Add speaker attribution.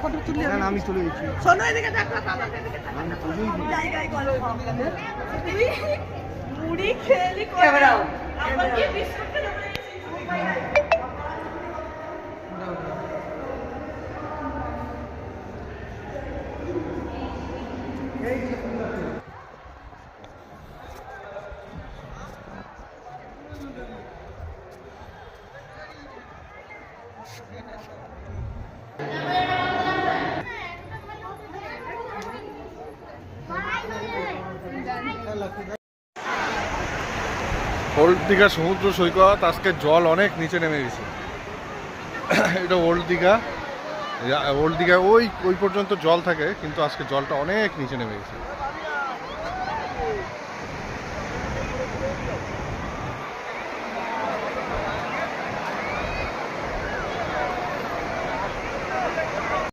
Speaker 1: Photo তুলি
Speaker 2: আমি চলে গেছি।
Speaker 1: শোনো এদিকে দেখো জায়গায় গল্প তুই মুড়ি খেলি ক্যামেরা আবার কি বিস্কুট খেলে
Speaker 3: ওল্ড দীঘা সমুদ্র সৈকত আজকে জল অনেক নিচে নেমে গেছে। এটা ওল্ড দীঘা। ওল্ড দীঘা ওই পর্যন্ত জল থাকে, কিন্তু আজকে জলটা অনেক নিচে নেমে গেছে।